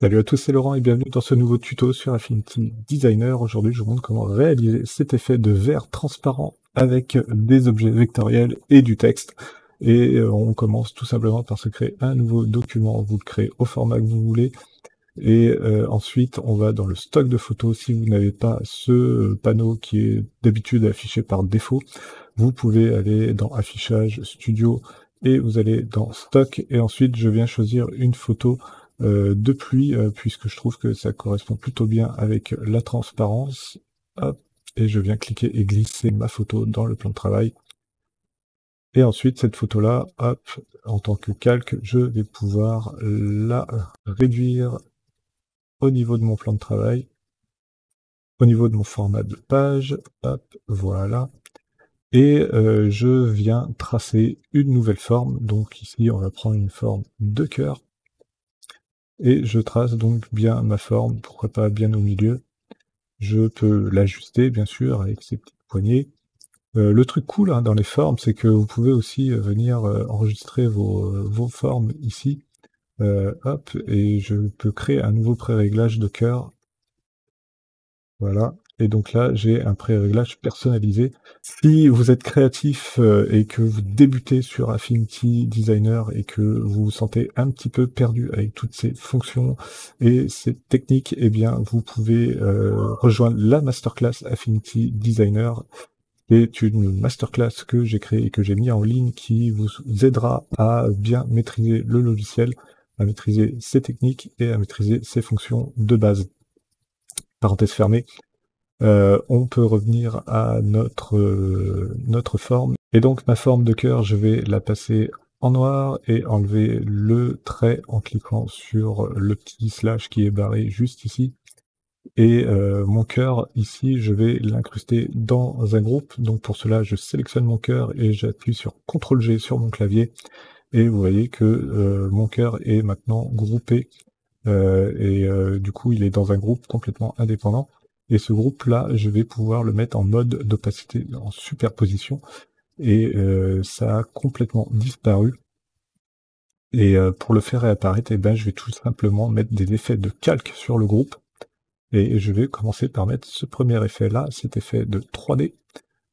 Salut à tous, c'est Laurent et bienvenue dans ce nouveau tuto sur Affinity Designer. Aujourd'hui, je vous montre comment réaliser cet effet de verre transparent avec des objets vectoriels et du texte. Et on commence tout simplement par se créer un nouveau document. Vous le créez au format que vous voulez. Et ensuite, on va dans le stock de photos. Si vous n'avez pas ce panneau qui est d'habitude affiché par défaut, vous pouvez aller dans Affichage, Studio, et vous allez dans Stock. Et ensuite, je viens choisir une photo de pluie, puisque je trouve que ça correspond plutôt bien avec la transparence. Hop, et je viens cliquer et glisser ma photo dans le plan de travail. Et ensuite, cette photo-là, hop, en tant que calque, je vais pouvoir la réduire au niveau de mon plan de travail, au niveau de mon format de page, hop, voilà. Et je viens tracer une nouvelle forme. Donc ici, on va prendre une forme de cœur. Et je trace donc bien ma forme, pourquoi pas bien au milieu. Je peux l'ajuster, bien sûr, avec ces petites poignées. Le truc cool hein, dans les formes, c'est que vous pouvez aussi venir enregistrer vos formes ici. Hop, et je peux créer un nouveau pré-réglage de cœur. Voilà. Et donc là, j'ai un pré-réglage personnalisé. Si vous êtes créatif et que vous débutez sur Affinity Designer et que vous vous sentez un petit peu perdu avec toutes ces fonctions et ces techniques, eh bien, vous pouvez rejoindre la masterclass Affinity Designer. C'est une masterclass que j'ai créée et que j'ai mis en ligne qui vous aidera à bien maîtriser le logiciel, à maîtriser ses techniques et à maîtriser ses fonctions de base. Parenthèse fermée. On peut revenir à notre forme. Et donc ma forme de cœur, je vais la passer en noir et enlever le trait en cliquant sur le petit slash qui est barré juste ici. Et mon cœur, ici, je vais l'incruster dans un groupe. Donc pour cela, je sélectionne mon cœur et j'appuie sur CTRL-G sur mon clavier. Et vous voyez que mon cœur est maintenant groupé. Du coup, il est dans un groupe complètement indépendant. Et ce groupe-là, je vais pouvoir le mettre en mode d'opacité, en superposition. Et ça a complètement disparu. Et pour le faire réapparaître, eh ben, je vais tout simplement mettre des effets de calque sur le groupe. Et je vais commencer par mettre ce premier effet-là, cet effet de 3D.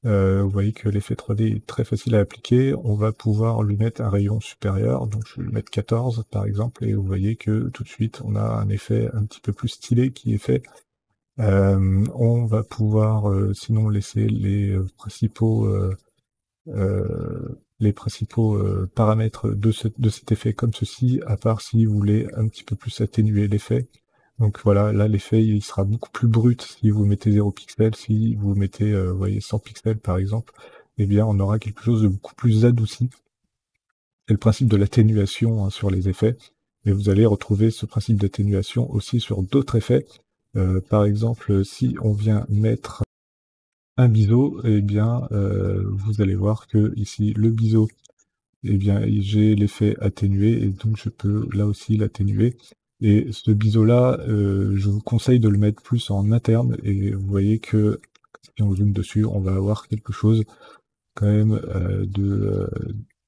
Vous voyez que l'effet 3D est très facile à appliquer. On va pouvoir lui mettre un rayon supérieur. Donc je vais lui mettre 14 par exemple. Et vous voyez que tout de suite, on a un effet un petit peu plus stylé qui est fait. On va pouvoir sinon laisser les principaux paramètres de cet effet comme ceci, à part si vous voulez un petit peu plus atténuer l'effet. Donc voilà, là l'effet il sera beaucoup plus brut si vous mettez 0 pixels, si vous mettez vous voyez 100 pixels par exemple, eh bien on aura quelque chose de beaucoup plus adouci. C'est le principe de l'atténuation hein, sur les effets, mais vous allez retrouver ce principe d'atténuation aussi sur d'autres effets. Par exemple, si on vient mettre un biseau, eh bien vous allez voir que ici le biseau, eh bien j'ai l'effet atténué et donc je peux là aussi l'atténuer. Et ce biseau-là, je vous conseille de le mettre plus en interne, et vous voyez que si on zoome dessus, on va avoir quelque chose quand même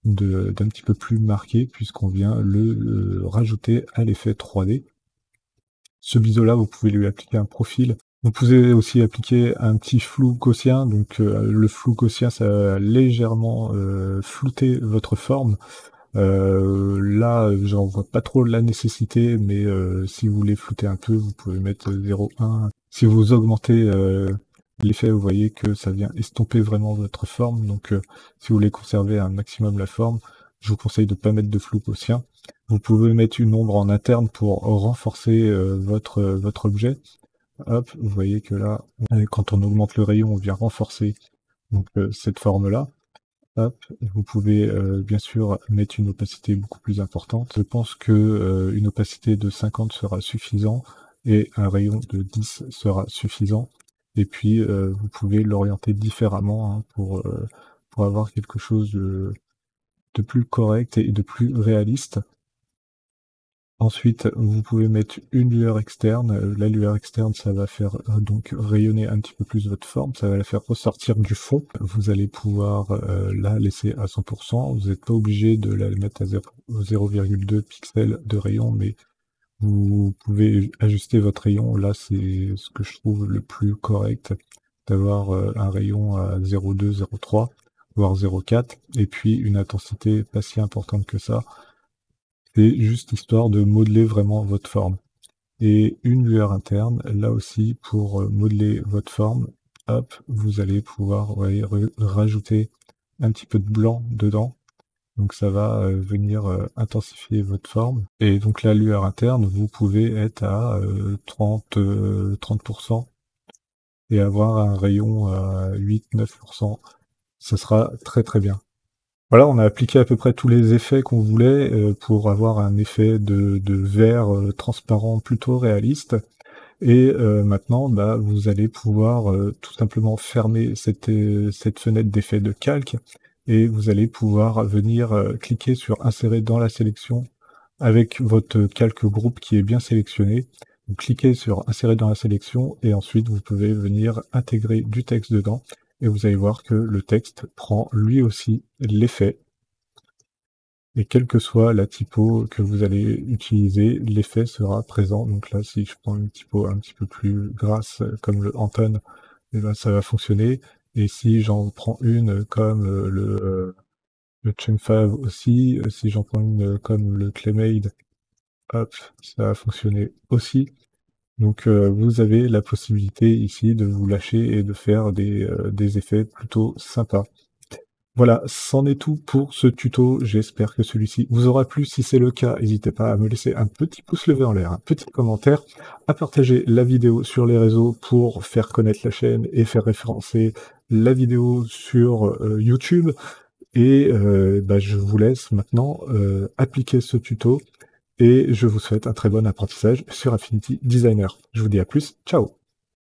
d'un petit peu plus marqué, puisqu'on vient le rajouter à l'effet 3D. Ce biseau-là, vous pouvez lui appliquer un profil. Vous pouvez aussi appliquer un petit flou gaussien, donc le flou gaussien, ça va légèrement flouter votre forme. Là, j'en vois pas trop la nécessité, mais si vous voulez flouter un peu, vous pouvez mettre 0,1. Si vous augmentez l'effet, vous voyez que ça vient estomper vraiment votre forme. Donc, si vous voulez conserver un maximum la forme, je vous conseille de ne pas mettre de flou gaussien. Vous pouvez mettre une ombre en interne pour renforcer votre objet. Hop, vous voyez que là, quand on augmente le rayon, on vient renforcer donc, cette forme-là. Hop, vous pouvez bien sûr mettre une opacité beaucoup plus importante. Je pense que une opacité de 50 sera suffisant et un rayon de 10 sera suffisant. Et puis vous pouvez l'orienter différemment hein, pour avoir quelque chose de plus correct et de plus réaliste. Ensuite, vous pouvez mettre une lueur externe. La lueur externe, ça va faire donc rayonner un petit peu plus votre forme, ça va la faire ressortir du fond. Vous allez pouvoir la laisser à 100%. Vous n'êtes pas obligé de la mettre à 0,2 pixels de rayon, mais Vous pouvez ajuster votre rayon. Là, c'est ce que je trouve le plus correct, d'avoir un rayon à 0,2, 0,3, voire 0,4, et puis une intensité pas si importante que ça. C'est juste histoire de modeler vraiment votre forme. Et une lueur interne, là aussi, pour modeler votre forme, hop, vous allez pouvoir rajouter un petit peu de blanc dedans. Donc ça va venir intensifier votre forme. Et donc la lueur interne, vous pouvez être à 30% et avoir un rayon à 8-9%. Ça sera très très bien. Voilà, on a appliqué à peu près tous les effets qu'on voulait pour avoir un effet de vert transparent plutôt réaliste. Et maintenant, bah, vous allez pouvoir tout simplement fermer cette fenêtre d'effet de calque et vous allez pouvoir venir cliquer sur insérer dans la sélection avec votre calque groupe qui est bien sélectionné. Vous cliquez sur insérer dans la sélection et ensuite vous pouvez venir intégrer du texte dedans et vous allez voir que le texte prend lui aussi l'effet. Et quelle que soit la typo que vous allez utiliser, l'effet sera présent. Donc là, si je prends une typo un petit peu plus grasse, comme le Anton, eh ben, ça va fonctionner. Et si j'en prends une comme le Chunfav aussi, si j'en prends une comme le Clemade, hop, ça va fonctionner aussi. Donc vous avez la possibilité ici de vous lâcher et de faire des effets plutôt sympas. Voilà, c'en est tout pour ce tuto. J'espère que celui-ci vous aura plu. Si c'est le cas, n'hésitez pas à me laisser un petit pouce levé en l'air, un petit commentaire, à partager la vidéo sur les réseaux pour faire connaître la chaîne et faire référencer la vidéo sur YouTube. Et bah, je vous laisse maintenant appliquer ce tuto et je vous souhaite un très bon apprentissage sur Affinity Designer. Je vous dis à plus, ciao!